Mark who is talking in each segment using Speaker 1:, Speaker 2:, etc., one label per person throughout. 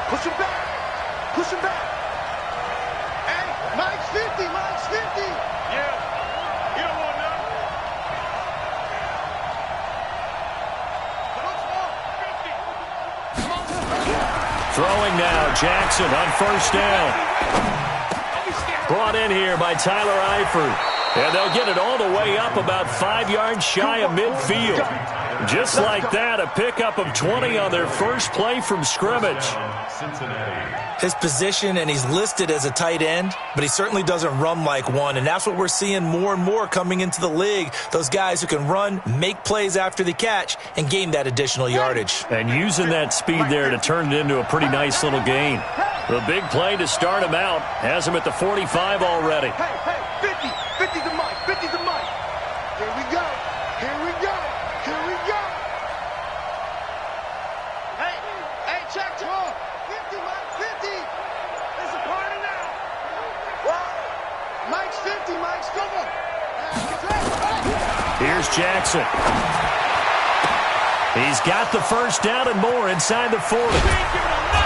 Speaker 1: Push him back. Push him back. Hey, Mike's 50. Mike's 50. Yeah. You don't want none.
Speaker 2: Throwing now, Jackson on first down. Brought in here by Tyler Eifert. And they'll get it all the way up about 5 yards shy of midfield. Just like that, a pickup of 20 on their first play from scrimmage.
Speaker 3: His position, and he's listed as a tight end, but he certainly doesn't run like one, and that's what we're seeing more and more coming into the league. Those guys who can run, make plays after the catch, and gain that additional yardage.
Speaker 2: And using that speed there to turn it into a pretty nice little gain. The big play to start him out has him at the 45 already.
Speaker 1: Hey, 50 to Mike, 50 to Mike. Here we go, here we go, here we go. Hey, check, 50, Mike, 50. It's a party now. What? Mike's 50, Mike's 50.
Speaker 2: Here's Jackson. He's got the first down and more inside the 40.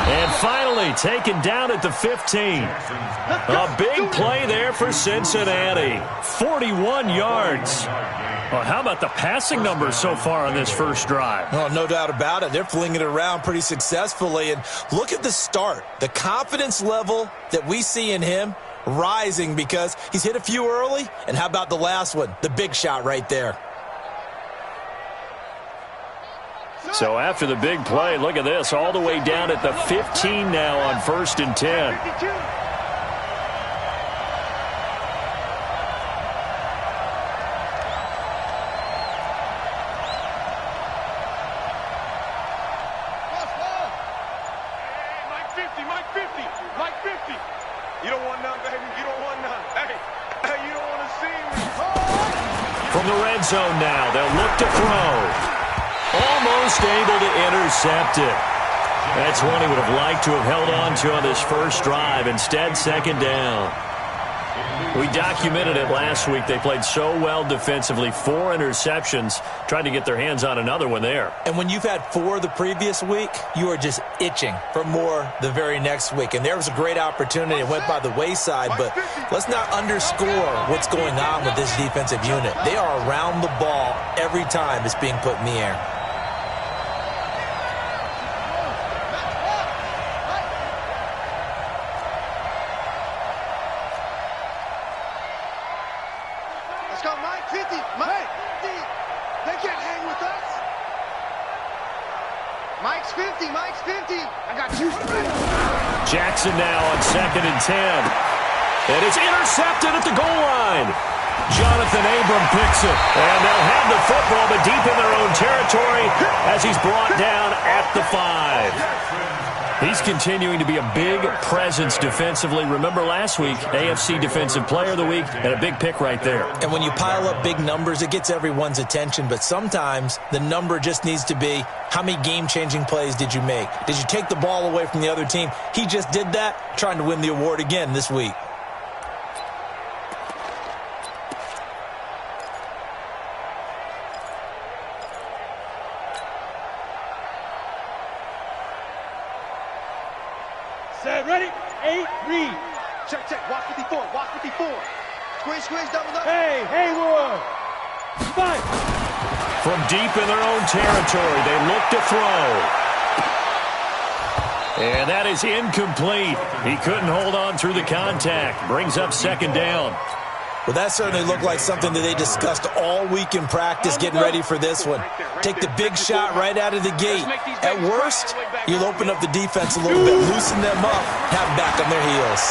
Speaker 2: And finally taken down at the 15. A big play there for Cincinnati. 41 yards. Well, how about the passing numbers so far on this first drive?
Speaker 3: Oh, no doubt about it. They're flinging it around pretty successfully. And look at the start. The confidence level that we see in him rising because he's hit a few early. And how about the last one? The big shot right there.
Speaker 2: So after the big play, look at this, all the way down at the 15 now on 1st and 10.
Speaker 1: Mike 50. You don't want none, baby. You don't want none. Hey, you don't want to see me.
Speaker 2: From the red zone now, they'll look to throw. Almost able to intercept it. That's one he would have liked to have held on to on this first drive. Instead, second down. We documented it last week. They played so well defensively. 4 interceptions. Tried to get their hands on another one there.
Speaker 3: And when you've had 4 the previous week, you are just itching for more the very next week. And there was a great opportunity. It went by the wayside, but let's not underscore what's going on with this defensive unit. They are around the ball every time it's being put in the air.
Speaker 1: Mike's 50. I got you.
Speaker 2: Jackson now on 2nd and 10. And it's intercepted at the goal line. Jonathan Abram picks it. And they'll have the football, but deep in their own territory as he's brought down at the 5. He's continuing to be a big presence defensively. Remember last week, AFC Defensive Player of the Week, and a big pick right there.
Speaker 3: And when you pile up big numbers, it gets everyone's attention. But sometimes the number just needs to be, how many game-changing plays did you make? Did you take the ball away from the other team? He just did that, trying to win the award again this week.
Speaker 1: Ready? 8, read. Check. Watch 54. Watch 54. Squeeze, double up. Hey, Haywood. 5.
Speaker 2: From deep in their own territory, they look to throw. And that is incomplete. He couldn't hold on through the contact. Brings up 2nd down.
Speaker 3: Well, that certainly looked like something that they discussed all week in practice getting ready for this one. Take the big shot right out of the gate. At worst, you'll open up the defense a little bit, loosen them up, have them back on their heels.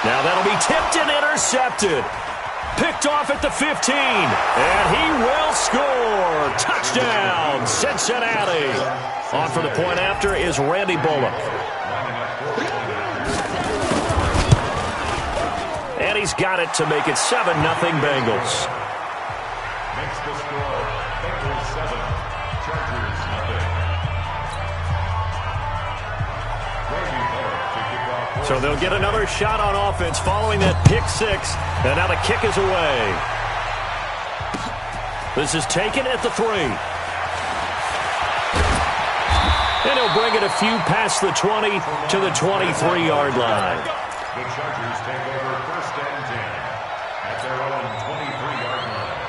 Speaker 2: Now that'll be tipped and intercepted. Picked off at the 15. And he will score. Touchdown, Cincinnati. On for the point after is Randy Bullock. And he's got it to make it 7-0 Bengals.
Speaker 4: Makes the score Bengals 7, Chargers nothing.
Speaker 2: So they'll get another shot on offense following that pick 6. And now the kick is away. This is taken at the 3. And he'll bring it a few past the 20 to the 23-yard line.
Speaker 4: The Chargers take over 1st and 10 at their own 23-yard line.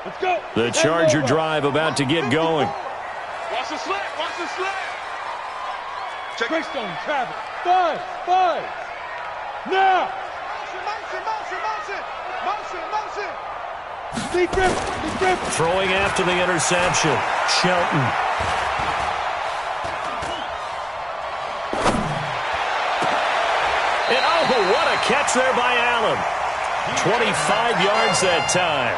Speaker 1: Let's go.
Speaker 2: The Charger drive about to get going.
Speaker 1: Watch the slant. Watch the slant. Check. Greystone, travel. 5. Now. Motion. Deep grip.
Speaker 2: Throwing after the interception. Shelton. And oh, what a catch there by Allen. 25 yards that time.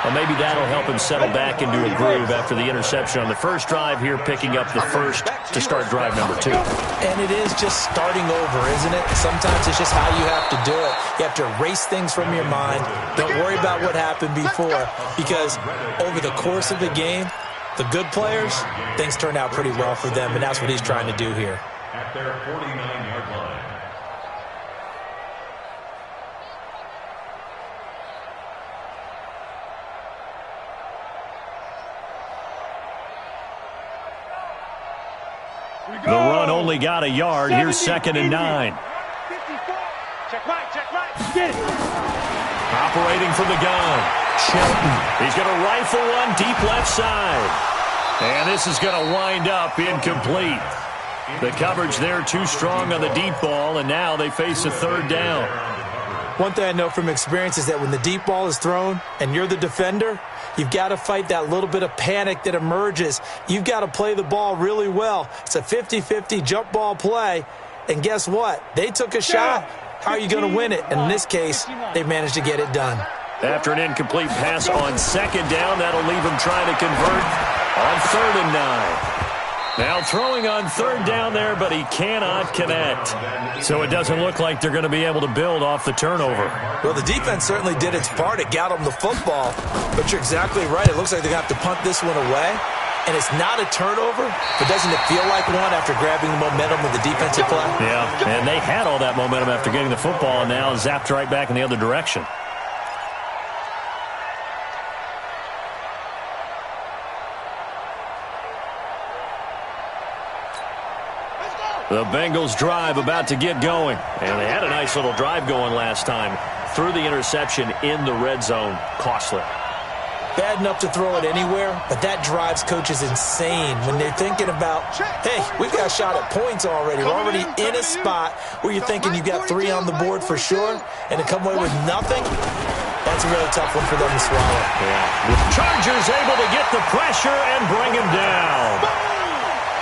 Speaker 2: Well, maybe that'll help him settle back into a groove after the interception on the first drive here, picking up the first to start drive number 2.
Speaker 3: And it is just starting over, isn't it? Sometimes it's just how you have to do it. You have to erase things from your mind. Don't worry about what happened before, because over the course of the game, the good players, things turn out pretty well for them, and that's what he's trying to do here.
Speaker 4: At their 49-yard line.
Speaker 2: The run only got a yard. Here's 2nd and 9.
Speaker 1: Check right. Get it.
Speaker 2: Operating from the gun. Shelton. He's going to rifle one deep left side. And this is going to wind up incomplete. The coverage there too strong on the deep ball, and now they face a 3rd down.
Speaker 3: One thing I know from experience is that when the deep ball is thrown and you're the defender, you've got to fight that little bit of panic that emerges. You've got to play the ball really well. It's a 50-50 jump ball play. And guess what? They took a shot. How are you going to win it? And in this case, they've managed to get it done.
Speaker 2: After an incomplete pass on 2nd down, that'll leave him trying to convert on 3rd and 9. Now throwing on 3rd down there, but he cannot connect. So it doesn't look like they're going to be able to build off the turnover.
Speaker 3: Well, the defense certainly did its part. It got them the football. But you're exactly right. It looks like they're going to have to punt this one away. And it's not a turnover, but doesn't it feel like one after grabbing the momentum of the defensive play?
Speaker 2: Yeah, and they had all that momentum after getting the football, and now zapped right back in the other direction. The Bengals drive about to get going. And they had a nice little drive going last time. Threw the interception in the red zone. Costly.
Speaker 3: Bad enough to throw it anywhere, but that drives coaches insane when they're thinking about, hey, we've got a shot at points already. We're already in a spot where you're thinking you've got 3 on the board for sure, and to come away with nothing, that's a really tough one for them to swallow.
Speaker 2: Yeah. Chargers able to get the pressure and bring him down.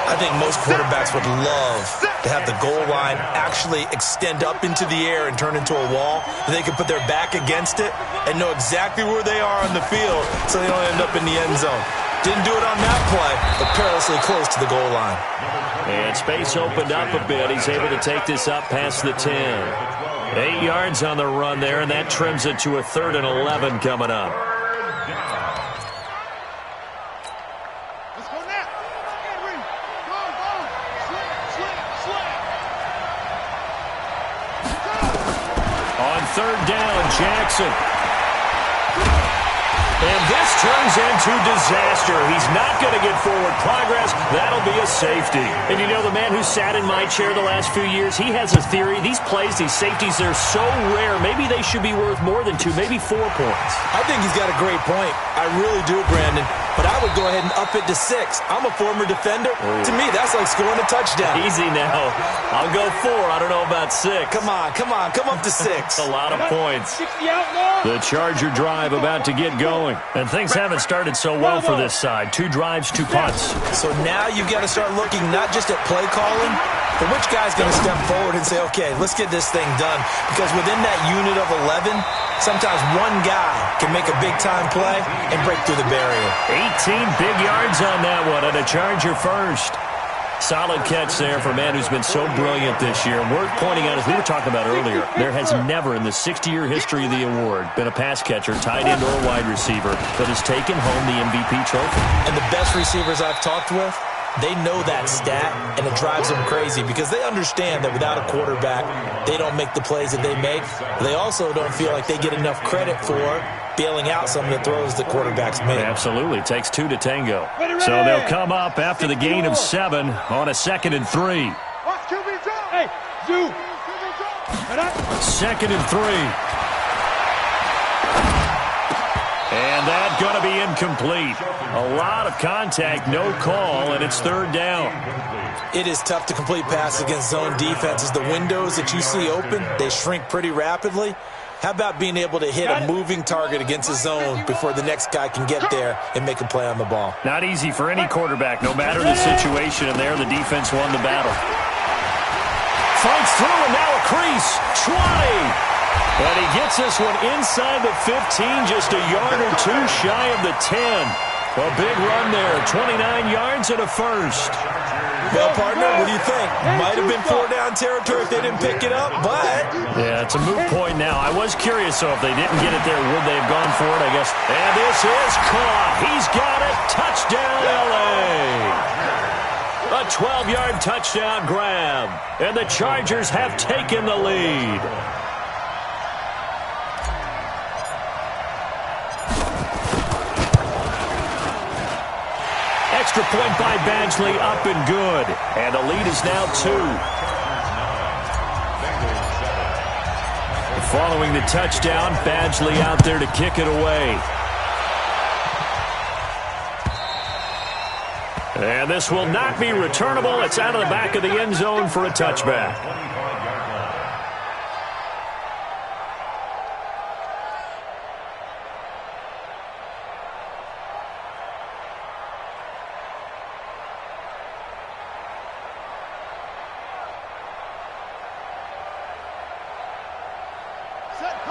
Speaker 3: I think most quarterbacks would love to have the goal line actually extend up into the air and turn into a wall. They can put their back against it and know exactly where they are on the field so they don't end up in the end zone. Didn't do it on that play, but perilously close to the goal line.
Speaker 2: And space opened up a bit. He's able to take this up past the 10. 8 yards on the run there, and that trims it to a 3rd and 11 coming up. On 3rd down, Jackson. And this turns into disaster. He's not going to get forward progress. That'll be a safety. And you know, the man who sat in my chair the last few years, he has a theory. These plays, these safeties, they're so rare. Maybe they should be worth more than 2, maybe 4 points.
Speaker 3: I think he's got a great point. I really do, Brandon. But I would go ahead and up it to 6. I'm a former defender.
Speaker 2: Ooh.
Speaker 3: To me, that's like scoring a touchdown.
Speaker 2: Easy now. I'll go 4. I don't know about 6.
Speaker 3: Come on. Come up to 6.
Speaker 2: A lot of points. The Charger drive about to get going. And things haven't started so well for this side. 2 drives, 2 punts.
Speaker 3: So now you've got to start looking not just at play calling, but which guy's going to step forward and say, okay, let's get this thing done. Because within that unit of 11, sometimes one guy can make a big-time play and break through the barrier.
Speaker 2: 18 big yards on that one, and a Charger first. Solid catch there for a man who's been so brilliant this year. And worth pointing out, as we were talking about earlier, there has never in the 60-year history of the award been a pass catcher, tight end, or wide receiver that has taken home the MVP trophy.
Speaker 3: And the best receivers I've talked with they know that stat, and it drives them crazy because they understand that without a quarterback, they don't make the plays that they make. They also don't feel like they get enough credit for bailing out some of the throws the quarterbacks make.
Speaker 2: Absolutely. Takes two to tango. So they'll come up after the gain of 7 on a 2nd and 3.
Speaker 1: Hey, Zoo.
Speaker 2: 2nd and 3. And that's going to be incomplete. A lot of contact, no call, and it's 3rd down.
Speaker 3: It is tough to complete passes against zone defenses. The windows that you see open, they shrink pretty rapidly. How about being able to hit a moving target against a zone before the next guy can get there and make a play on the ball?
Speaker 2: Not easy for any quarterback, no matter the situation, and there the defense won the battle. Fights through, and now a crease. Schwani. And he gets this one inside the 15, just a yard or two shy of the 10. A big run there, 29 yards and a first.
Speaker 3: Well, partner, what do you think? Might have been 4-down territory if they didn't pick it up, but...
Speaker 2: Yeah, it's a moot point now. I was curious, so if they didn't get it there, would they have gone for it, I guess. And this is caught. He's got it. Touchdown, L.A. A 12-yard touchdown grab. And the Chargers have taken the lead. Extra point by Badgley, up and good. And the lead is now 2. Following the touchdown, Badgley out there to kick it away. And this will not be returnable. It's out of the back of the end zone for a touchback.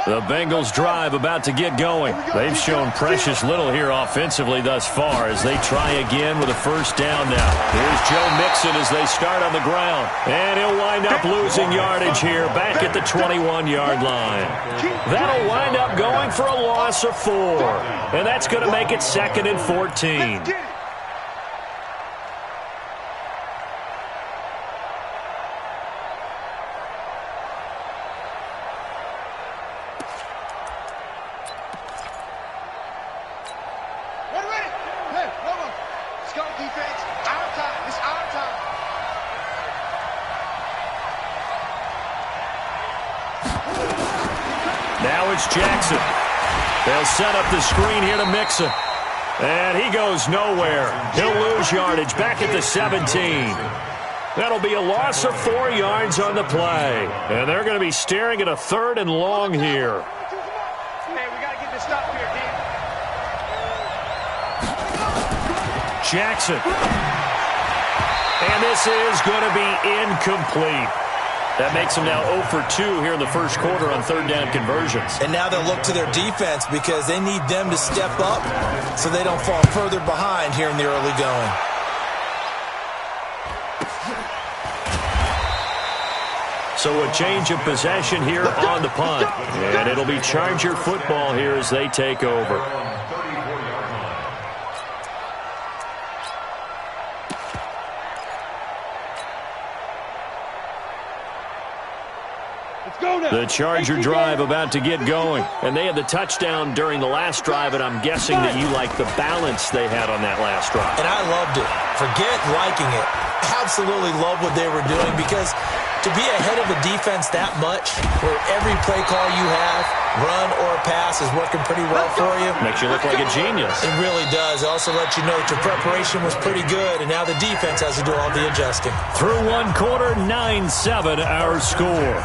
Speaker 2: The Bengals drive about to get going. They've shown precious little here offensively thus far as they try again with a first down now. Here's Joe Mixon as they start on the ground. And he'll wind up losing yardage here back at the 21-yard line. That'll wind up going for a loss of 4. And that's going to make it 2nd and 14. Now it's Jackson. They'll set up the screen here to Mixon. And he goes nowhere. He'll lose yardage back at the 17. That'll be a loss of 4 yards on the play. And they're going to be staring at a 3rd and long here.
Speaker 1: Hey, we got to get this stop here, Dan.
Speaker 2: Jackson. And this is going to be incomplete. That makes them now 0 for 2 here in the first quarter on 3rd down conversions.
Speaker 3: And now they'll look to their defense because they need them to step up so they don't fall further behind here in the early going.
Speaker 2: So a change of possession here on the punt. And it'll be Charger football here as they take over. The Charger drive about to get going. And they had the touchdown during the last drive, and I'm guessing that you like the balance they had on that last drive.
Speaker 3: And I loved it. Forget liking it. Absolutely love what they were doing because to be ahead of a defense that much where every play call you have, run or pass, is working pretty well for you.
Speaker 2: Makes you look like a genius.
Speaker 3: It really does. It also lets you know that your preparation was pretty good, and now the defense has to do all the adjusting.
Speaker 2: Through one quarter, 9-7 our score.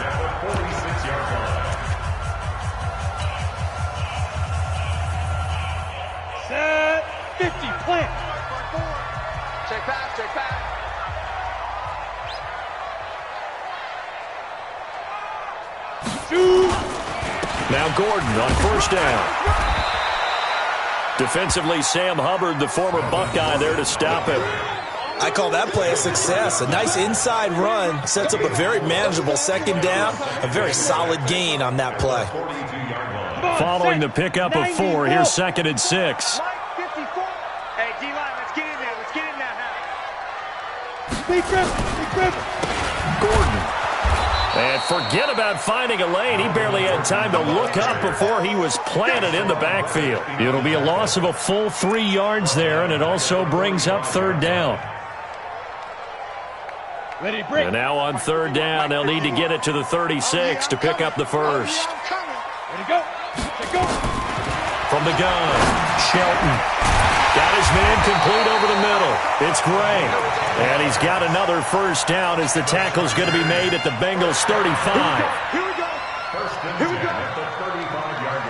Speaker 1: Set 50, plant. Check back, check back. Shoot.
Speaker 2: Now Gordon on first down. Defensively, Sam Hubbard, the former Buckeye, there to stop him.
Speaker 3: I call that play a success. A nice inside run sets up a very manageable 2nd down. A very solid gain on that play.
Speaker 2: Following the pickup of 4, here's 2nd and 6.
Speaker 1: Hey, D-line, let's get in there. Let's get in there now.
Speaker 2: Gordon. And forget about finding a lane. He barely had time to look up before he was planted in the backfield. It'll be a loss of a full 3 yards there, and it also brings up third down. And now on third down, they'll need to get it to the 36 to pick up the first. From the gun, Shelton. Got his man complete over the middle. It's Gray. And he's got another first down as the tackle's going to be made at the Bengals 35.
Speaker 4: Here we go. First and 10 at the 35-yard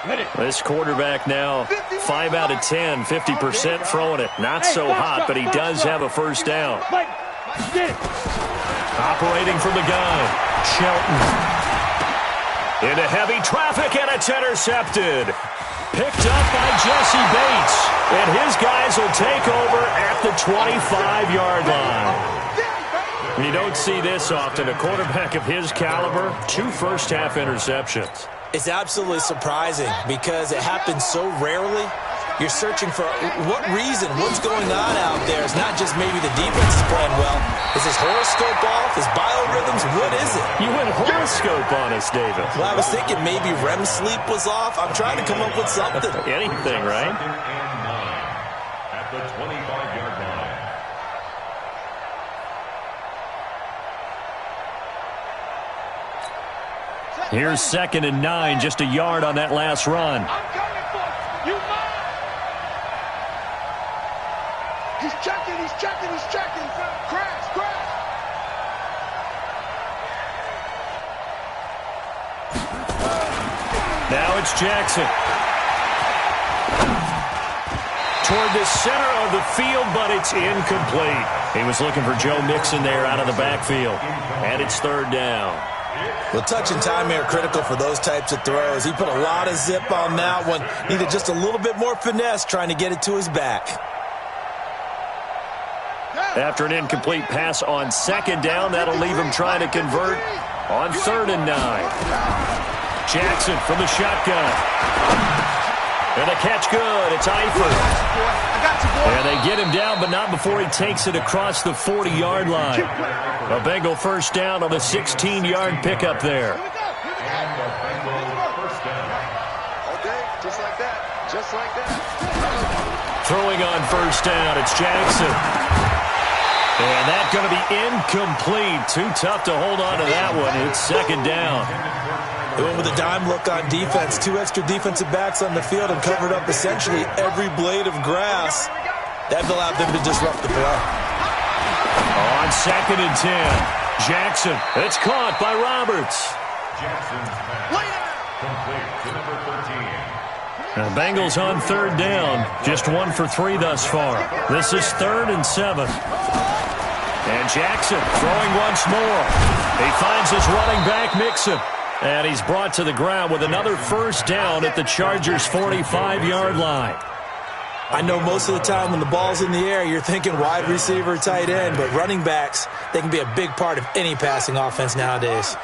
Speaker 4: line.
Speaker 2: This quarterback now 5 out of 10, 50% throwing it. Not so hot, but he does have a first down. Operating from the gun, Shelton. Into heavy traffic, and it's intercepted. Picked up by Jesse Bates. And his guys will take over at the 25-yard line. You don't see this often. A quarterback of his caliber, 2 first-half interceptions.
Speaker 3: It's absolutely surprising because it happens so rarely. You're searching for what reason, what's going on out there. It's not just maybe the defense is playing well. Is his horoscope off? His biorhythms? What is it?
Speaker 2: You went horoscope on us, David.
Speaker 3: Well, I was thinking maybe REM sleep was off. I'm trying to come up with something.
Speaker 2: Anything, right?
Speaker 4: Second and 9 at the 25-yard line.
Speaker 2: Here's second and 9, just a yard on that last run.
Speaker 1: He's checking. Crash.
Speaker 2: Now it's Jackson. Toward the center of the field, but it's incomplete. He was looking for Joe Mixon there out of the backfield. And it's third down.
Speaker 3: Well, touch and time are critical for those types of throws. He put a lot of zip on that one. Needed just a little bit more finesse trying to get it to his back.
Speaker 2: After an incomplete pass on second down, that'll leave him trying to convert on third and 9. Jackson from the shotgun. And the catch good. It's Eifert. And they get him down, but not before he takes it across the 40-yard line. A Bengal first down on a 16-yard pickup there.
Speaker 4: And the Bengals first down.
Speaker 1: Okay, just like that.
Speaker 2: Throwing on first down, it's Jackson. And that's going to be incomplete. Too tough to hold on to that one. It's second down.
Speaker 3: They went with a dime look on defense. 2 extra defensive backs on the field and covered up essentially every blade of grass. That allowed them to disrupt the play.
Speaker 2: On second and 10, Jackson. It's caught by Roberts.
Speaker 4: Jackson's pass complete to number 13.
Speaker 2: The Bengals on third down. Just 1 for 3 thus far. This is third and 7. And Jackson throwing once more. He finds his running back, Mixon. And he's brought to the ground with another first down at the Chargers' 45-yard line.
Speaker 3: I know most of the time when the ball's in the air, you're thinking wide receiver, tight end, but running backs, they can be a big part of any passing offense nowadays.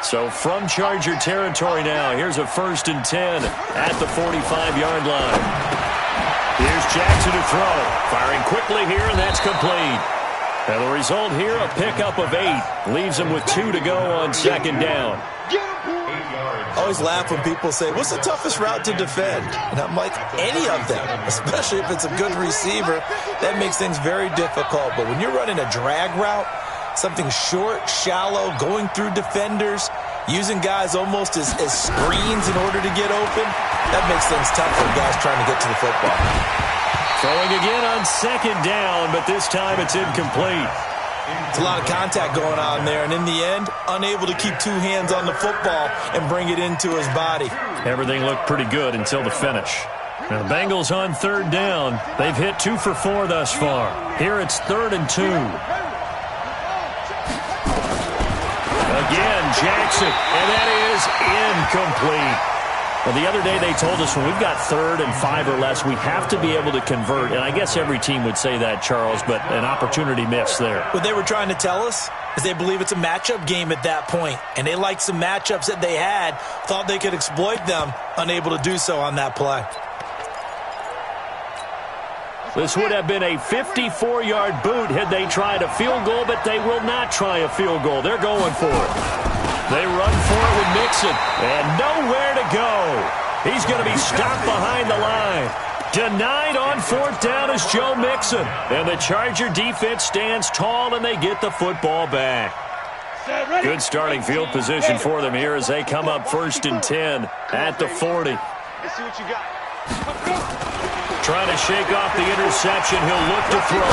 Speaker 2: So from Charger territory now, here's a first and 10 at the 45-yard line. Here's Jackson to throw. Firing quickly here, and that's complete. And the result here, a pickup of 8. Leaves him with 2 to go on second down.
Speaker 3: I always laugh when people say, what's the toughest route to defend? And I'm like, any of them, especially if it's a good receiver. That makes things very difficult. But when you're running a drag route, something short, shallow, going through defenders, using guys almost as screens in order to get open, that makes things tough for guys trying to get to the football.
Speaker 2: Throwing again on second down, but this time it's incomplete.
Speaker 3: It's a lot of contact going on there, and in the end, unable to keep 2 hands on the football and bring it into his body.
Speaker 2: Everything looked pretty good until the finish. Now the Bengals on third down. They've hit 2 for 4 thus far. Here it's third and 2. Again, Jackson, and that is incomplete. Well, the other day they told us when we've got third and 5 or less, we have to be able to convert. And I guess every team would say that, Charles, but an opportunity missed there.
Speaker 3: What they were trying to tell us is they believe it's a matchup game at that point. And they liked some matchups that they had, thought they could exploit them, unable to do so on that play.
Speaker 2: This would have been a 54-yard boot had they tried a field goal, but they will not try a field goal. They're going for it. They run for it with Mixon, and nowhere to go. He's going to be stopped behind the line. Denied on fourth down is Joe Mixon. And the Charger defense stands tall, and they get the football back. Good starting field position for them here as they come up 1st and 10 at the 40.
Speaker 1: Let's see what you got.
Speaker 2: Trying to shake off the interception. He'll look to throw.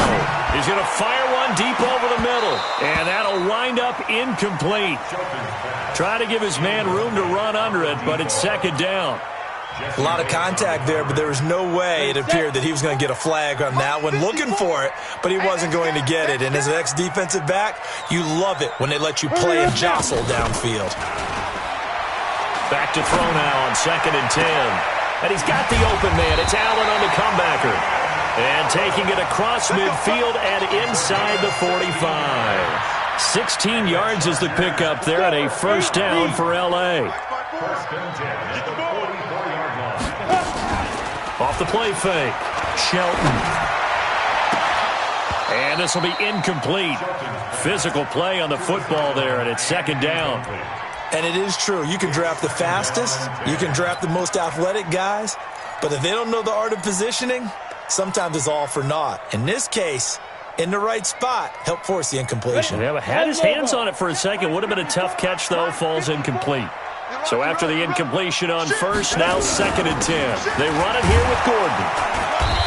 Speaker 2: He's going to fire one deep over the middle. And that'll wind up incomplete. Trying to give his man room to run under it, but it's 2nd down.
Speaker 3: A lot of contact there, but there was no way it appeared that he was going to get a flag on that one. Looking for it, but he wasn't going to get it. And as an ex-defensive back, you love it when they let you play and jostle downfield.
Speaker 2: Back to throw now on 2nd and 10. And he's got the open man. It's Allen on the comebacker. And taking it across midfield and inside the 45. 16 yards is the pickup there and a 1st down for L.A. Off the play fake. Shelton. And this will be incomplete. Physical play on the football there, and it's 2nd down.
Speaker 3: And it is true. You can draft the fastest. You can draft the most athletic guys. But if they don't know the art of positioning, sometimes it's all for naught. In this case, in the right spot, help force the incompletion.
Speaker 2: Yeah, had his hands on it for a second. Would have been a tough catch, though. Falls incomplete. So after the incompletion on 1st, now 2nd and 10. They run it here with Gordon.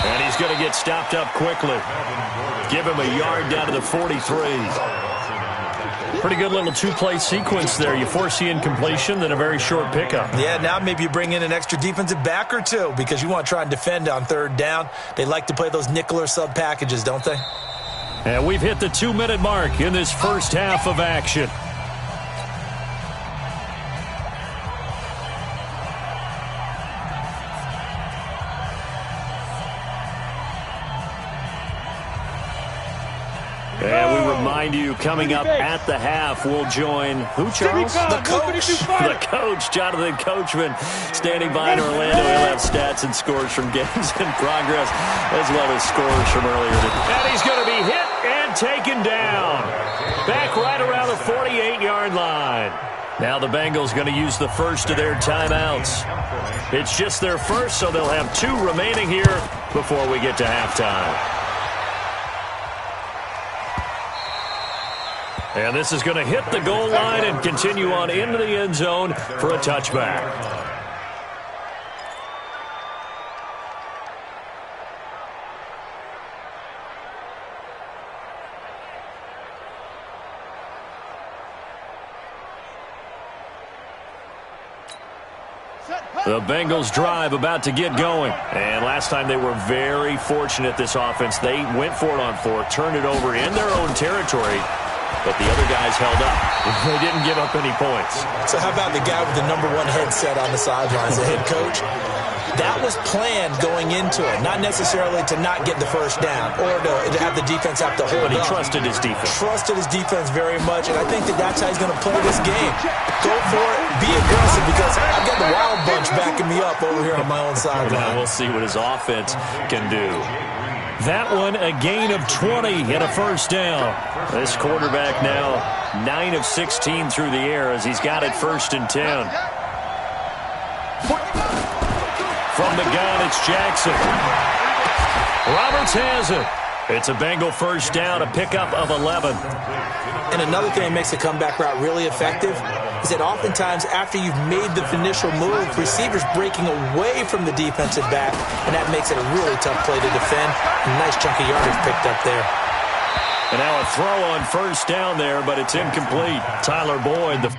Speaker 2: And he's going to get stopped up quickly. Give him a yard down to the 43. Pretty good little 2-play sequence there. You force the incompletion, then a very short pickup.
Speaker 3: Yeah, now maybe you bring in an extra defensive back or two because you want to try and defend on 3rd down. They like to play those nickel or sub packages, don't they?
Speaker 2: And we've hit the 2-minute mark in this first half of action. And we remind you, coming up at the half, we'll join who, Charles?
Speaker 3: The coach.
Speaker 2: The coach, Jonathan Coachman, standing by in Orlando. He'll have stats and scores from games in progress, as well as scores from earlier today. And he's going to be hit and taken down. Back right around the 48-yard line. Now the Bengals going to use the first of their timeouts. It's just their first, so they'll have 2 remaining here before we get to halftime. And this is going to hit the goal line and continue on into the end zone for a touchback. The Bengals drive about to get going. And last time they were very fortunate, this offense. They went for it on 4th, turned it over in their own territory. But the other guys held up. They didn't give up any points.
Speaker 3: So how about the guy with the #1 headset on the sidelines, the head coach? That was planned going into it, not necessarily to not get the first down or to have the defense have to hold
Speaker 2: up. But he
Speaker 3: up.
Speaker 2: trusted his defense.
Speaker 3: Trusted his defense very much, and I think that's how he's going to play this game. Go for it, be aggressive, because I've got the wild bunch backing me up over here on my own sideline.
Speaker 2: We'll see what his offense can do. That one, a gain of 20 and a first down. This quarterback now 9 of 16 through the air as he's got it 1st and 10. From the gun, it's Jackson. Roberts has it. It's a Bengal first down, a pickup of 11.
Speaker 3: And another thing that makes the comeback route really effective is that oftentimes after you've made the initial move, receivers breaking away from the defensive back, and that makes it a really tough play to defend. A nice chunk of yardage picked up there.
Speaker 2: And now a throw on first down there, but it's incomplete. Tyler Boyd, the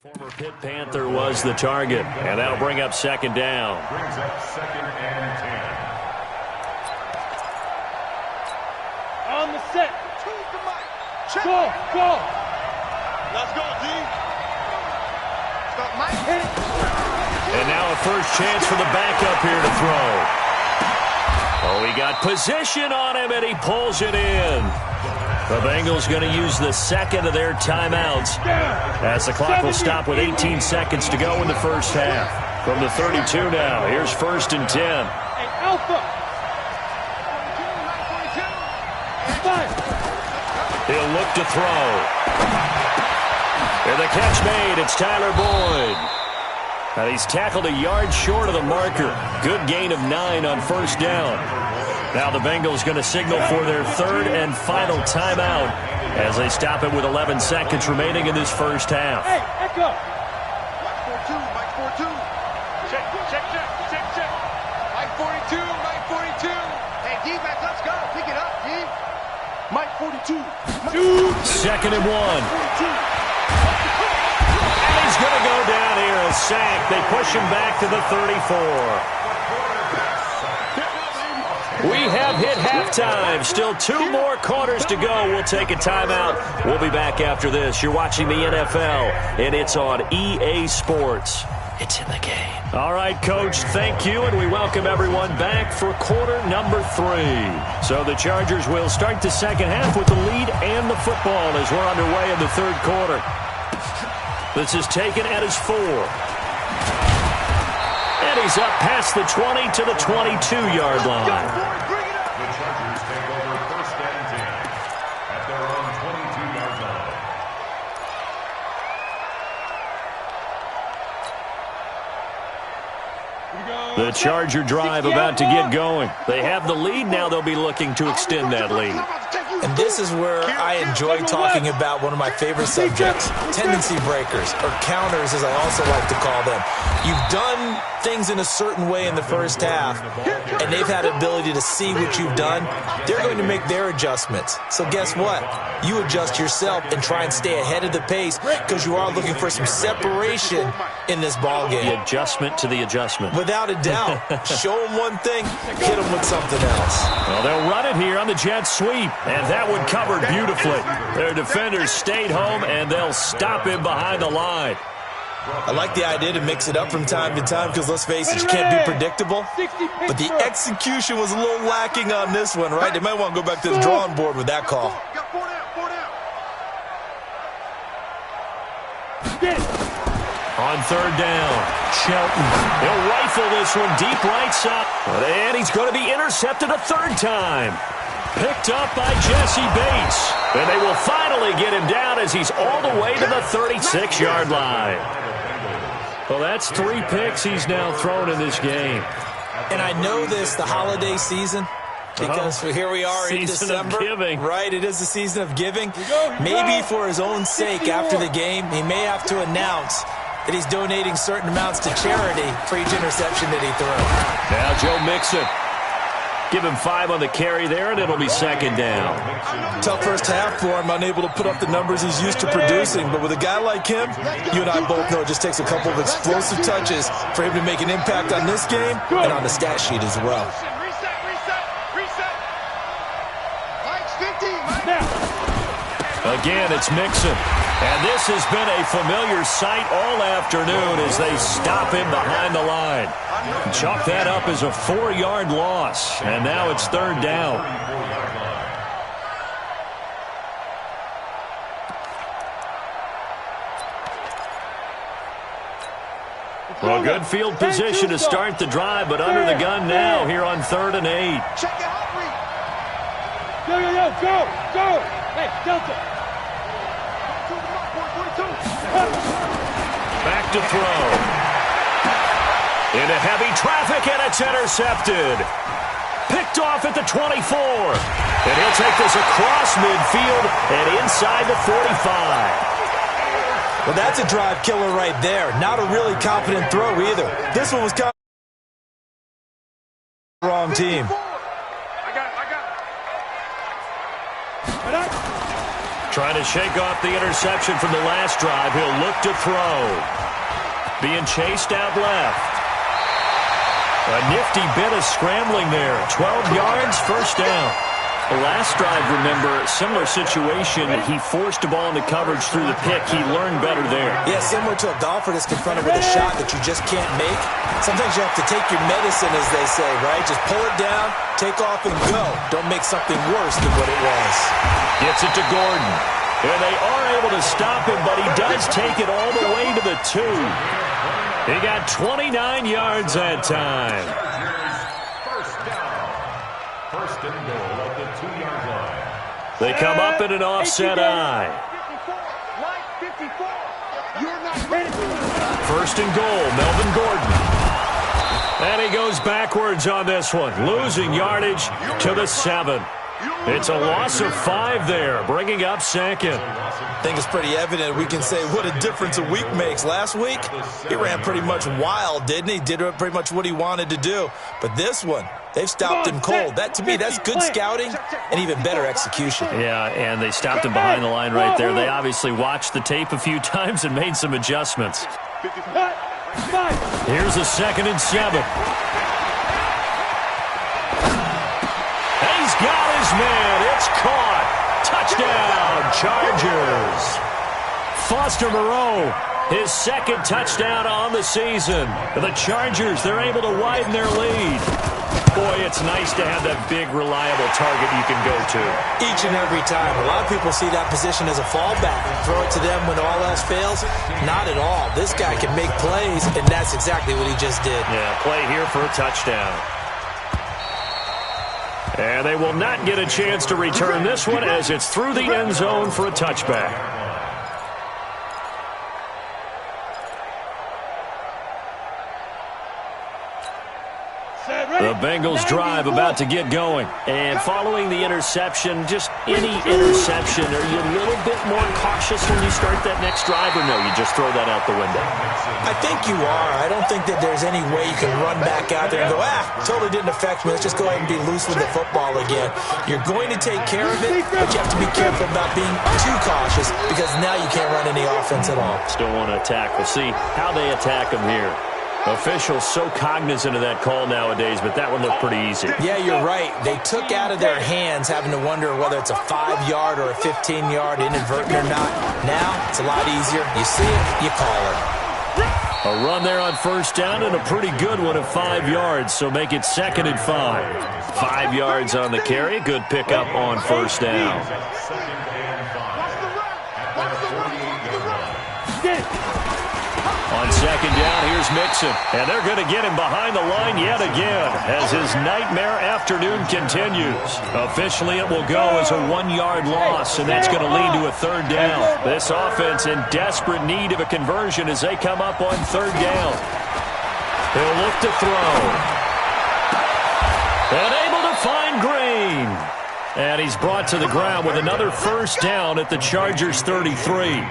Speaker 2: former Pitt Panther was the target, and that'll bring up 2nd down.
Speaker 4: Brings up 2nd and 10.
Speaker 1: On the set. Go. Let's go, D. Stop, Mike.
Speaker 2: And now a first chance for the backup here to throw. Oh, he got position on him, and he pulls it in. The Bengals going to use the second of their timeouts as the clock will stop with 18 seconds to go in the first half. From the 32 now, here's 1st and 10.
Speaker 1: Hey, Alpha.
Speaker 2: He'll look to throw. And the catch made. It's Tyler Boyd. And he's tackled a yard short of the marker. Good gain of 9 on 1st down. Now the Bengals going to signal for their 3rd and final timeout as they stop it with 11 seconds remaining in this first half.
Speaker 1: Hey, echo. Mike 42. Check. Mike 42. Hey, D-back, let's go. Pick it up, D. Mike 42.
Speaker 2: 2nd and 1. And he's going to go down here, a sack. They push him back to the 34. We have hit halftime. Still 2 more quarters to go. We'll take a timeout. We'll be back after this. You're watching the NFL, and it's on EA Sports. It's in the game. All right, Coach, thank you, and we welcome everyone back for quarter number 3. So the Chargers will start the second half with the lead and the football as we're underway in the 3rd quarter. This is taken at his 4. And he's up past the 20 to the 22-yard line.
Speaker 4: The Chargers take over 1st and 10 at their own 22-yard line.
Speaker 2: The Charger drive about to get going. They have the lead. Now they'll be looking to extend that lead.
Speaker 3: And this is where I enjoy talking about one of my favorite subjects, tendency breakers, or counters as I also like to call them. You've done things in a certain way in the first half, and they've had the ability to see what you've done. They're going to make their adjustments. So guess what? You adjust yourself and try and stay ahead of the pace because you are looking for some separation in this ballgame.
Speaker 2: The adjustment to the adjustment.
Speaker 3: Without a doubt. Show them one thing, hit them with something else.
Speaker 2: Well, they'll run it here on the jet sweep, and that one covered beautifully. Their defenders stayed home, and they'll stop him behind the line.
Speaker 3: I like the idea to mix it up from time to time because, let's face it, you can't be predictable. But the execution was a little lacking on this one, right? They might want to go back to the drawing board with that call.
Speaker 2: On 3rd down, Shelton. He'll rifle this one deep right side. And he's going to be intercepted a 3rd time. Picked up by Jesse Bates. And they will finally get him down as he's all the way to the 36-yard line. Well, that's 3 picks he's now thrown in this game.
Speaker 3: And I know this, the holiday season, because here we are in December.
Speaker 2: Season of giving.
Speaker 3: Right, it is the season of giving. Maybe for his own sake after the game, he may have to announce that he's donating certain amounts to charity for each interception that he threw.
Speaker 2: Now Joe Mixon. Give him 5 on the carry there, and it'll be 2nd down.
Speaker 3: Tough first half for him, unable to put up the numbers he's used to producing. But with a guy like him, you and I both know it just takes a couple of explosive touches for him to make an impact on this game and on the stat sheet as well.
Speaker 1: Reset. Mike's 50.
Speaker 2: Again, it's Mixon. And this has been a familiar sight all afternoon as they stop him behind the line. Chalk that up as a 4-yard loss. And now it's 3rd down. Well, good field position to start the drive, but under the gun now here on 3rd and 8.
Speaker 1: Check it out, go. Hey, Delta.
Speaker 2: Back to throw. Into heavy traffic, and it's intercepted. Picked off at the 24. And he'll take this across midfield and inside the 45.
Speaker 3: Well, that's a drive killer right there. Not a really confident throw either. This one was kind of wrong team.
Speaker 1: I got it.
Speaker 2: Trying to shake off the interception from the last drive. He'll look to throw. Being chased out left. A nifty bit of scrambling there. 12 yards, 1st down. Last drive, remember, similar situation. He forced a ball into coverage through the pick. He learned better there.
Speaker 3: Yeah, similar to a golfer that's confronted with a shot that you just can't make. Sometimes you have to take your medicine, as they say, right? Just pull it down, take off, and go. Don't make something worse than what it was.
Speaker 2: Gets it to Gordon. And they are able to stop him, but he does take it all the way to the 2. He got 29 yards that time.
Speaker 4: First and goal at the 2-yard line.
Speaker 2: They come up in an offset eye.
Speaker 1: 54. You're not ready.
Speaker 2: First and goal, Melvin Gordon. And he goes backwards on this one, losing yardage to the 7. It's a loss of 5 there, bringing up second.
Speaker 3: I think it's pretty evident. We can say what a difference a week makes. Last week, he ran pretty much wild, didn't he? Did pretty much what he wanted to do. But this one, they've stopped him cold. That, to me, that's good scouting and even better execution.
Speaker 2: Yeah, and they stopped him behind the line right there. They obviously watched the tape a few times and made some adjustments. Here's a 2nd and 7. He's got his man. It's caught. Touchdown, Chargers. Foster Moreau, his 2nd touchdown on the season. The Chargers, they're able to widen their lead. Boy, it's nice to have that big, reliable target you can go to.
Speaker 3: Each and every time. A lot of people see that position as a fallback. Throw it to them when all else fails. Not at all. This guy can make plays, and that's exactly what he just did.
Speaker 2: Yeah, play here for a touchdown. And they will not get a chance to return this one as it's through the end zone for a touchback. The Bengals drive about to get going. And following the interception, just any interception, are you a little bit more cautious when you start that next drive, or no, you just throw that out the window?
Speaker 3: I think you are. I don't think that there's any way you can run back out there and go, totally didn't affect me. Let's just go ahead and be loose with the football again. You're going to take care of it, but you have to be careful about being too cautious because now you can't run any offense at all.
Speaker 2: Still want to attack. We'll see how they attack them here. Officials so cognizant of that call nowadays, but that one looked pretty easy.
Speaker 3: Yeah, you're right. They took out of their hands having to wonder whether it's a 5-yard or a 15-yard, inadvertent or not. Now, it's a lot easier. You see it, you call it.
Speaker 2: A run there on first down and a pretty good one of 5 yards, so make it 2nd and 5. 5 yards on the carry. Good pickup on first down. On 2nd down, here's Mixon. And they're going to get him behind the line yet again as his nightmare afternoon continues. Officially, it will go as a 1-yard loss, and that's going to lead to a 3rd down. This offense in desperate need of a conversion as they come up on 3rd down. He'll look to throw. And able to find Green. And he's brought to the ground with another first down at the Chargers' 33.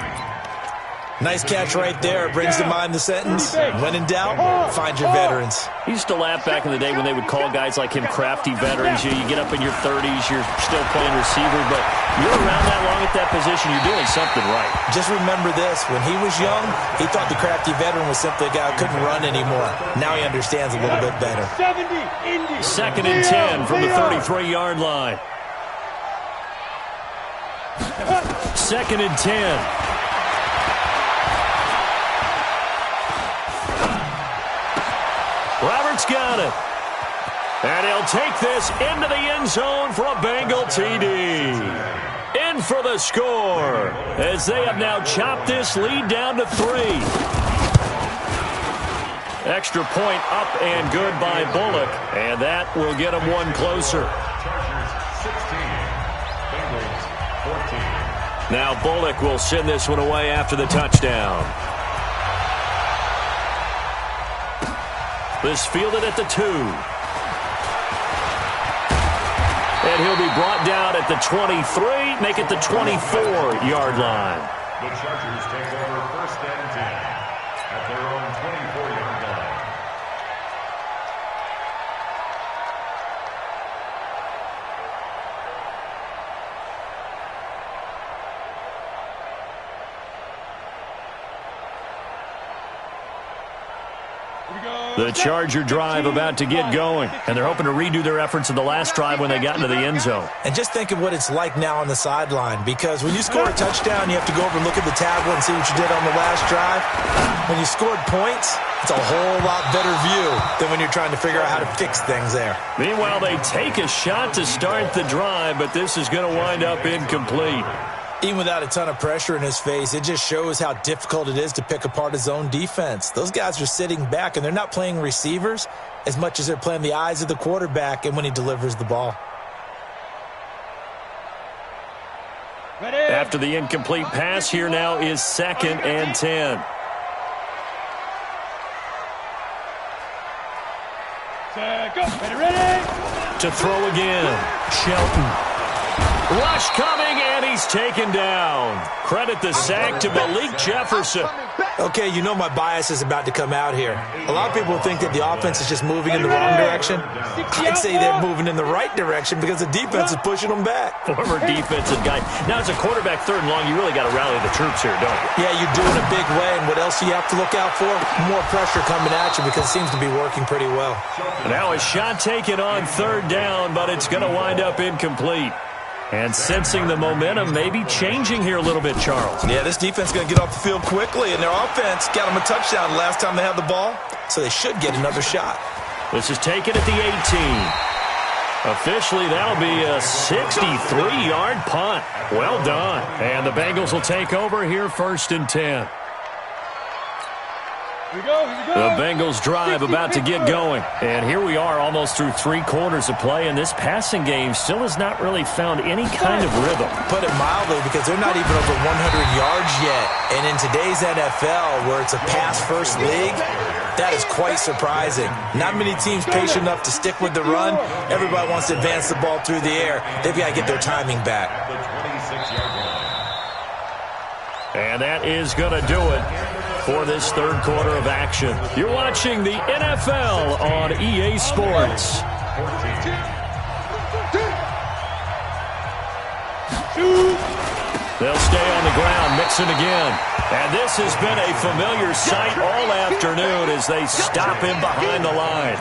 Speaker 3: Nice catch right there. Brings to mind the sentence, when in doubt, find your veterans.
Speaker 2: I used to laugh back in the day when they would call guys like him crafty veterans. You get up in your 30s, you're still playing receiver, but you're around that long at that position, you're doing something right.
Speaker 3: Just remember this. When he was young, he thought the crafty veteran was simply a guy who couldn't run anymore. Now he understands a little bit better.
Speaker 2: 2nd and 10 from the 33-yard line. 2nd and 10. Roberts got it. And he'll take this into the end zone for a Bengal TD. In for the score as they have now chopped this lead down to 3. Extra point up and good by Bullock. And that will get him one closer. Now Bullock will send this one away after the touchdown. This fielded at the 2. And he'll be brought down at the 23, make it the 24-yard line.
Speaker 4: The Chargers take over 1st and 10 at their own 24-yard line.
Speaker 2: The Charger drive about to get going, and they're hoping to redo their efforts in the last drive when they got into the end zone.
Speaker 3: And just think of what it's like now on the sideline, because when you score a touchdown, you have to go over and look at the tablet and see what you did on the last drive. When you scored points, it's a whole lot better view than when you're trying to figure out how to fix things there.
Speaker 2: Meanwhile, they take a shot to start the drive, but this is going to wind up incomplete.
Speaker 3: Even without a ton of pressure in his face, it just shows how difficult it is to pick apart his own defense. Those guys are sitting back, and they're not playing receivers as much as they're playing the eyes of the quarterback and when he delivers the ball.
Speaker 2: After the incomplete pass, here now is 2nd and 10.
Speaker 1: Ready?
Speaker 2: To throw again, Shelton. Rush coming, and he's taken down. Credit the sack to Malik Jefferson.
Speaker 3: Okay, you know my bias is about to come out here. A lot of people think that the offense is just moving in the wrong direction. I'd say they're moving in the right direction because the defense is pushing them back.
Speaker 2: Former defensive guy. Now, as a quarterback 3rd and long, you really got to rally the troops here, don't you?
Speaker 3: Yeah, you do in a big way, and what else do you have to look out for? More pressure coming at you because it seems to be working pretty well.
Speaker 2: Now a shot taken on 3rd down, but it's going to wind up incomplete. And sensing the momentum maybe changing here a little bit, Charles.
Speaker 3: Yeah, this defense is going to get off the field quickly, and their offense got them a touchdown last time they had the ball, so they should get another shot.
Speaker 2: This is taken at the 18. Officially, that'll be a 63-yard punt. Well done. And the Bengals will take over here 1st and 10. The Bengals drive about to get going. And here we are almost through 3 quarters of play, and this passing game still has not really found any kind of rhythm.
Speaker 3: Put it mildly, because they're not even over 100 yards yet. And in today's NFL, where it's a pass-first league, that is quite surprising. Not many teams patient enough to stick with the run. Everybody wants to advance the ball through the air. They've got to get their timing back.
Speaker 2: And that is going to do it for this 3rd quarter of action. You're watching the NFL on EA Sports. They'll stay on the ground, mixing again. And this has been a familiar sight all afternoon as they stop him behind the line.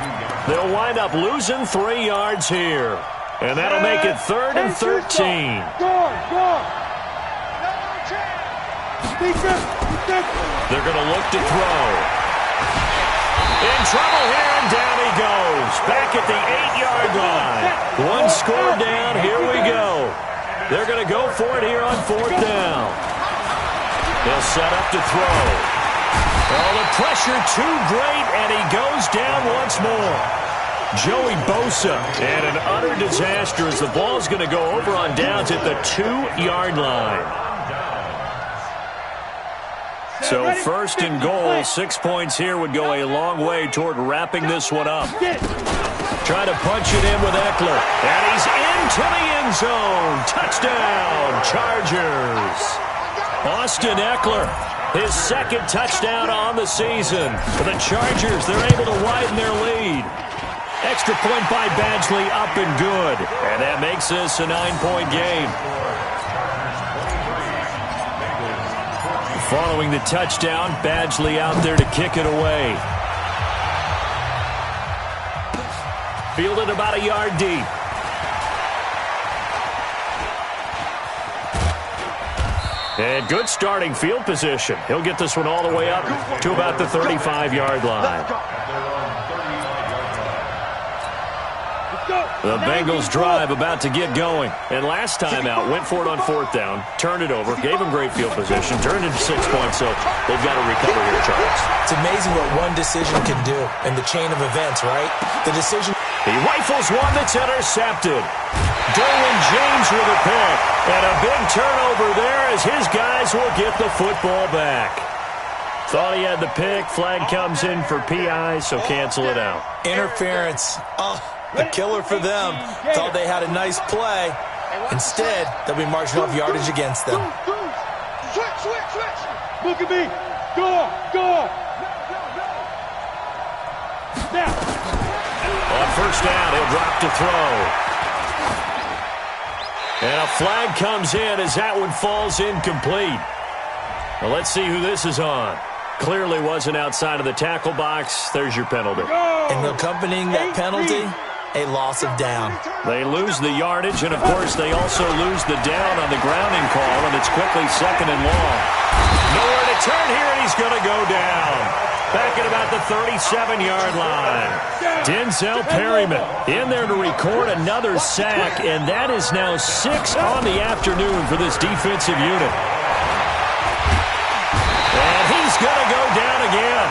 Speaker 2: They'll wind up losing 3 yards here. And that'll make it 3rd and 13. They're going to look to throw. In trouble here, and down he goes. Back at the 8-yard line. 1 score down, here we go. They're going to go for it here on 4th down. They'll set up to throw. Oh, the pressure too great, and he goes down once more. Joey Bosa, and an utter disaster as the ball's going to go over on downs at the 2-yard line. So 1st and goal, 6 points here would go a long way toward wrapping this one up. Trying to punch it in with Eckler. And he's into the end zone. Touchdown, Chargers. Austin Eckler, his 2nd touchdown on the season. For the Chargers, they're able to widen their lead. Extra point by Badgley, up and good. And that makes this a 9-point game. Following the touchdown, Badgley out there to kick it away. Fielded about a yard deep. And good starting field position. He'll get this one all the way up to about the 35-yard line. The Bengals drive about to get going. And last time out, went for it on 4th down, turned it over, gave him great field position, turned into 6 points, so they've got to recover here, Charles.
Speaker 3: It's amazing what one decision can do in the chain of events, right? The decision...
Speaker 2: He rifles one that's intercepted. Derwin James with a pick. And a big turnover there as his guys will get the football back. Thought he had the pick. Flag comes in for PI, so cancel it out.
Speaker 3: Interference. Oh. A killer for them. Thought they had a nice play. Instead, they'll be marching off yardage against them.
Speaker 1: Switch. Look at me. Go. Now.
Speaker 2: On 1st down, he'll drop to throw. And a flag comes in as that one falls incomplete. Well, let's see who this is on. Clearly wasn't outside of the tackle box. There's your penalty.
Speaker 3: And accompanying that penalty, a loss of down.
Speaker 2: They lose the yardage, and, of course, they also lose the down on the grounding call, and it's quickly 2nd and long. Nowhere to turn here, and he's going to go down. Back at about the 37-yard line. Denzel Perryman in there to record another sack, and that is now 6 on the afternoon for this defensive unit. And he's going to go down again.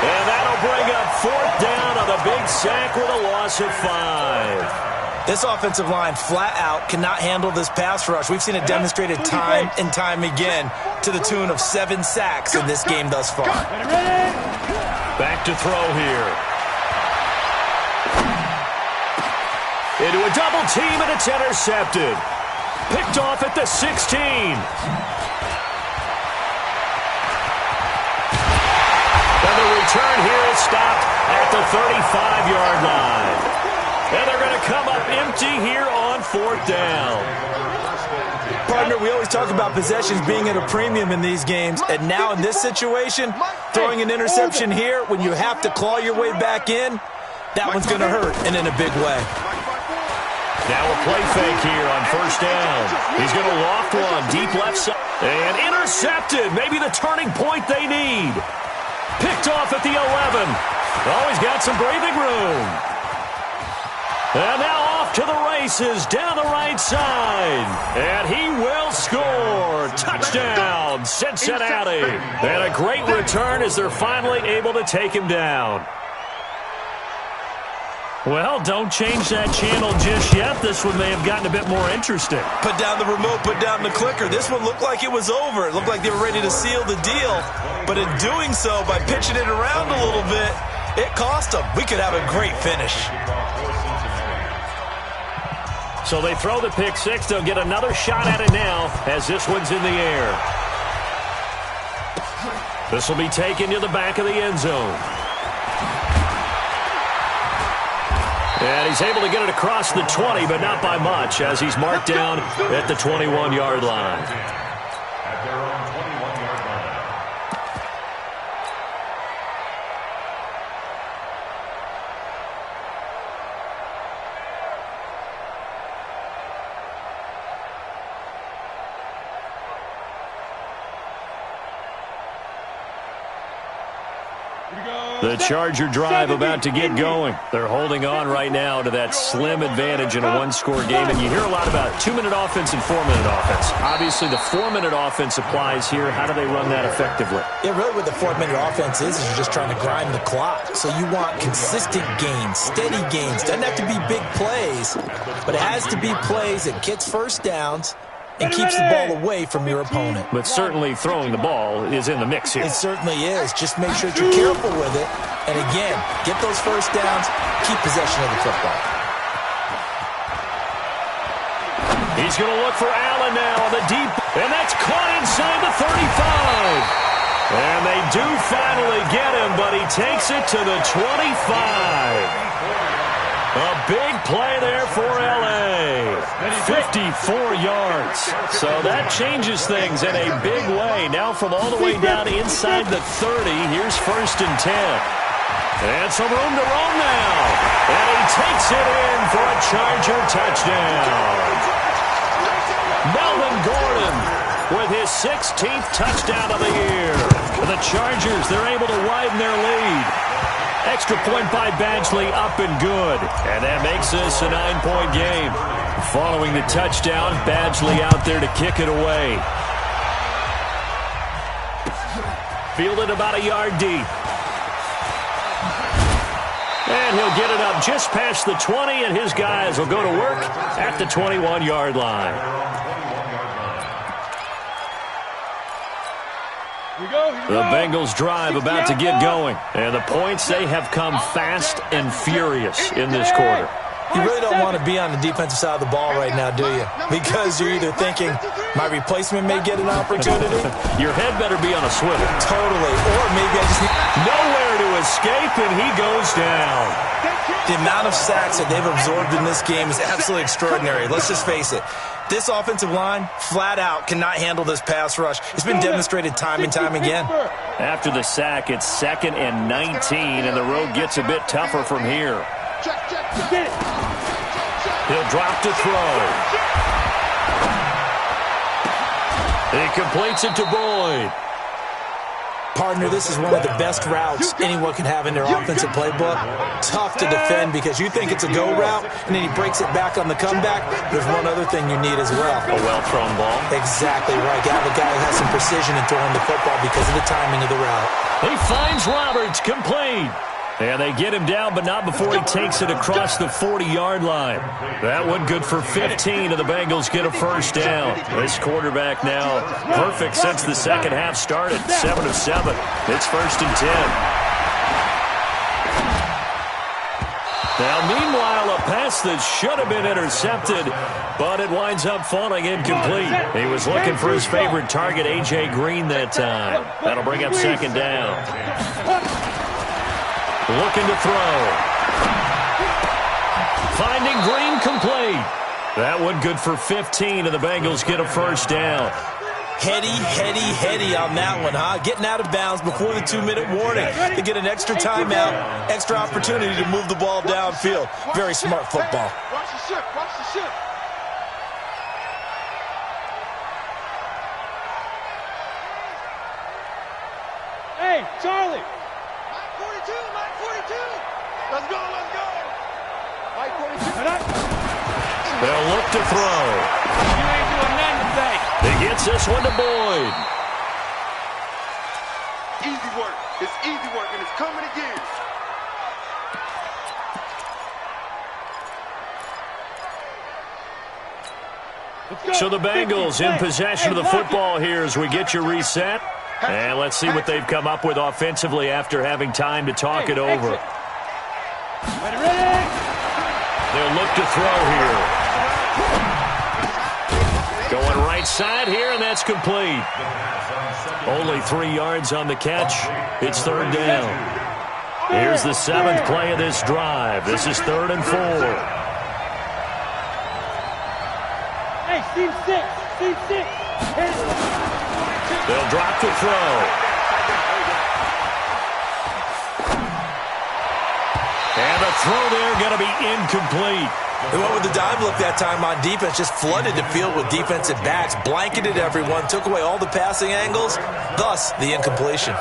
Speaker 2: And that'll bring up 4th down on the big sack with a loss of 5.
Speaker 3: This offensive line flat out cannot handle this pass rush. We've seen it demonstrated time and time again to the tune of 7 sacks in this game thus far.
Speaker 2: Back to throw here. Into a double team, and it's intercepted. Picked off at the 16. And the return here is stopped at the 35-yard line. And they're going to come up empty here on 4th down.
Speaker 3: Partner, we always talk about possessions being at a premium in these games, and now in this situation, throwing an interception here when you have to claw your way back in, that one's going to hurt, and in a big way.
Speaker 2: Now a play fake here on 1st down. He's going to loft one deep left side. And intercepted. Maybe the turning point they need. Picked off at the 11. Always got some breathing room. And now off to the races down the right side. And he will score. Touchdown, Cincinnati. And a great return as they're finally able to take him down. Well, don't change that channel just yet. This one may have gotten a bit more interesting.
Speaker 3: Put down the remote, put down the clicker. This one looked like it was over. It looked like they were ready to seal the deal. But in doing so, by pitching it around a little bit, it cost them. We could have a great finish.
Speaker 2: So they throw the pick six. They'll get another shot at it now as this one's in the air. This will be taken to the back of the end zone. And he's able to get it across the 20, but not by much, as he's marked down at the 21-yard line.
Speaker 4: At their own 21-yard line.
Speaker 2: The Charger drive about to get going. They're holding on right now to that slim advantage in a one-score game. And you hear a lot about 2-minute offense and 4-minute offense. Obviously, the 4-minute offense applies here. How do they run that effectively?
Speaker 3: Yeah, really what the 4-minute offense is you're just trying to grind the clock. So you want consistent gains, steady gains. Doesn't have to be big plays, but it has to be plays that gets first downs and keeps the ball away from your opponent.
Speaker 2: But certainly throwing the ball is in the mix here.
Speaker 3: It certainly is. Just make sure that you're careful with it. And again, get those first downs, keep possession of the football.
Speaker 2: He's going to look for Allen now on the deep, and that's caught inside the 35. And they do finally get him, but he takes it to the 25. A big play there for L.A. 54 yards. So that changes things in a big way. Now from all the way down inside the 30, here's 1st and 10. And some room to roam now. And he takes it in for a Charger touchdown. Melvin Gordon with his 16th touchdown of the year. The Chargers, they're able to widen their lead. Extra point by Badgley, up and good. And that makes this a 9-point game. Following the touchdown, Badgley out there to kick it away. Fielded about a yard deep. And he'll get it up just past the 20, and his guys will go to work at the 21-yard line. The Bengals drive about to get going. And the points, they have come fast and furious in this quarter.
Speaker 3: You really don't want to be on the defensive side of the ball right now, do you? Because you're either thinking, my replacement may get an opportunity.
Speaker 2: Your head better be on a swivel.
Speaker 3: Totally. Or maybe I just need...
Speaker 2: Nowhere to escape, and he goes down.
Speaker 3: The amount of sacks that they've absorbed in this game is absolutely extraordinary. Let's just face it. This offensive line, flat out, cannot handle this pass rush. It's been demonstrated time and time again.
Speaker 2: After the sack, it's 2nd and 19, and the road gets a bit tougher from here. He'll drop to throw. He completes it to Boyd.
Speaker 3: Partner, this is one of the best routes anyone can have in their offensive playbook. Tough to defend because you think it's a go route, and then he breaks it back on the comeback. There's one other thing you need as well.
Speaker 2: A well-thrown ball.
Speaker 3: Exactly right. You have a guy who has some precision in throwing the football because of the timing of the route.
Speaker 2: He finds Roberts, complete. And they get him down, but not before he takes it across the 40-yard line. That one good for 15, and the Bengals get a first down. This quarterback now perfect since the second half started. 7 of 7. It's 1st and 10. Now, meanwhile, a pass that should have been intercepted, but it winds up falling incomplete. He was looking for his favorite target, A.J. Green, that time. That'll bring up 2nd down. Looking to throw. Finding Green, complete. That one good for 15, and the Bengals get a first down.
Speaker 3: Heady on that one, huh? Getting out of bounds before the 2-minute warning. They get an extra timeout, extra opportunity to move the ball downfield. Very smart football.
Speaker 1: Watch the ship, watch the ship. Hey, Charlie. Mike 42. Let's go, let's go. Mike 42.
Speaker 2: They'll look to throw.
Speaker 1: You ain't doing nothing today.
Speaker 2: He gets this one to Boyd.
Speaker 1: Easy work. It's easy work, and it's coming again.
Speaker 2: So the Bengals in possession of the football here as we get you reset. And let's see what they've come up with offensively after having time to talk it over. They'll look to throw here. Going right side here, and that's complete. Only 3 yards on the catch. It's 3rd down. Here's the 7th play of this drive. This is 3rd and 4.
Speaker 1: Hey, Steve 6.
Speaker 2: They'll drop to throw. And the throw there going to be incomplete.
Speaker 3: They went with the dime look that time on defense, just flooded the field with defensive backs, blanketed everyone, took away all the passing angles, thus the incompletion.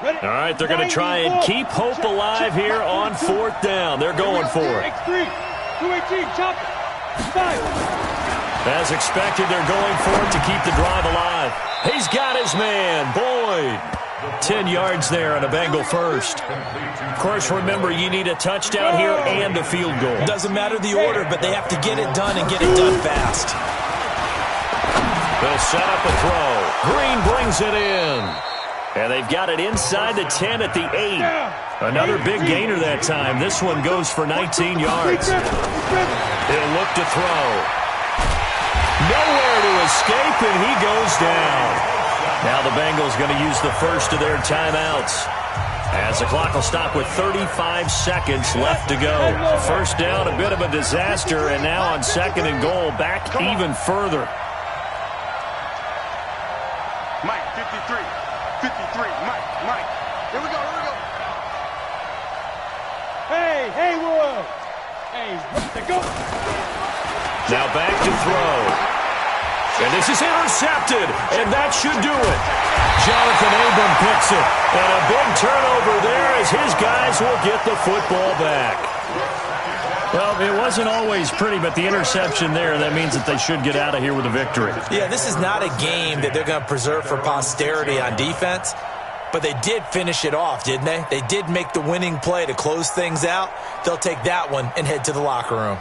Speaker 2: All right, they're going to try and keep hope alive here on 4th down. They're going for it.
Speaker 1: X3, 218, chop it. 5.
Speaker 2: As expected, they're going for it to keep the drive alive. He's got his man, Boyd. 10 yards there on a Bengal first. Of course, remember, you need a touchdown here and a field goal.
Speaker 3: Doesn't matter the order, but they have to get it done and get it done fast.
Speaker 2: They'll set up a throw. Green brings it in. And they've got it inside the 10 at the 8. Another big gainer that time. This one goes for 19 yards. He'll look to throw. Nowhere to escape, and he goes down. Now the Bengals going to use the first of their timeouts. As the clock will stop with 35 seconds left to go. First down, a bit of a disaster, and now on 2nd and goal, back even further.
Speaker 1: Mike, 53. Mike. Here we go. Hey, Haywood. Hey, to go.
Speaker 2: Now back to throw. And this is intercepted, and that should do it. Jonathan Abram picks it. And a big turnover there as his guys will get the football back. Well, it wasn't always pretty, but the interception there, that means that they should get out of here with a victory.
Speaker 3: Yeah, this is not a game that they're going to preserve for posterity on defense, but they did finish it off, didn't they? They did make the winning play to close things out. They'll take that one and head to the locker room.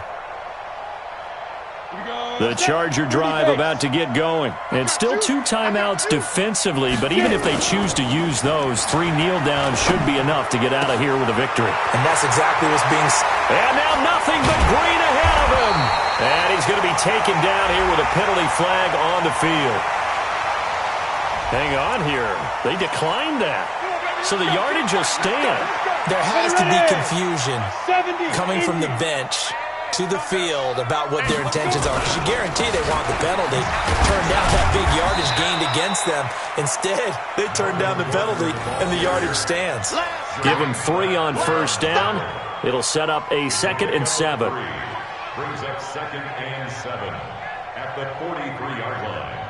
Speaker 2: The Charger drive about to get going. It's still 2 timeouts defensively, but even if they choose to use those, 3 kneel downs should be enough to get out of here with a victory.
Speaker 3: And that's exactly what's being said.
Speaker 2: And now nothing but green ahead of him. And he's going to be taken down here with a penalty flag on the field. Hang on here. They declined that. So the yardage will stand.
Speaker 3: There has to be confusion coming from the bench to the field about what their intentions are, because you guarantee they want the penalty. Turn down that big yardage gained against them. Instead, they turn down the penalty, and the yardage stands.
Speaker 2: Give them 3 on first down. It'll set up a 2nd and 7.
Speaker 4: Brings up 2nd and 7 at the 43-yard line.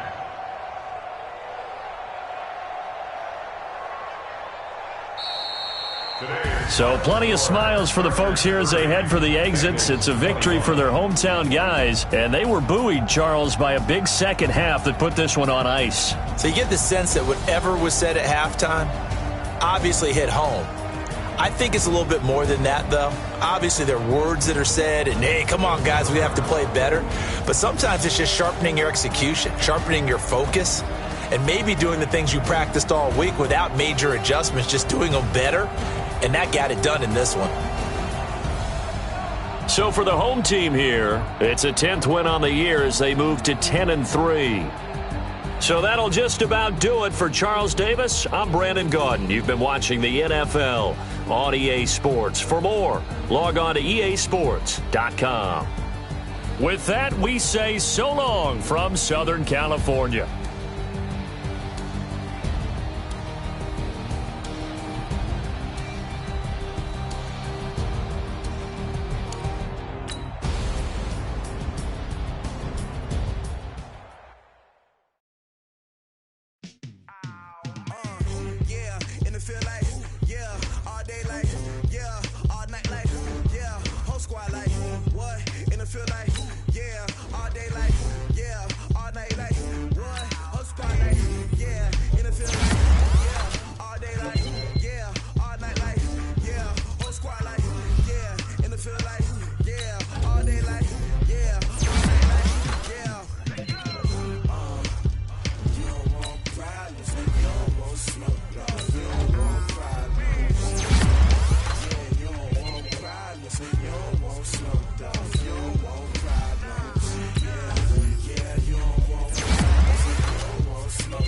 Speaker 2: So plenty of smiles for the folks here as they head for the exits. It's a victory for their hometown guys, and they were buoyed, Charles, by a big second half that put this one on ice.
Speaker 3: So you get the sense that whatever was said at halftime obviously hit home. I think it's a little bit more than that, though. Obviously, there are words that are said, and, hey, come on, guys, we have to play better. But sometimes it's just sharpening your execution, sharpening your focus, and maybe doing the things you practiced all week without major adjustments, just doing them better. And that got it done in this one.
Speaker 2: So for the home team here, it's a 10th win on the year as they move to 10-3. So that'll just about do it for Charles Davis. I'm Brandon Gaudin. You've been watching the NFL on EA Sports. For more, log on to easports.com. With that, we say so long from Southern California.
Speaker 5: Feel like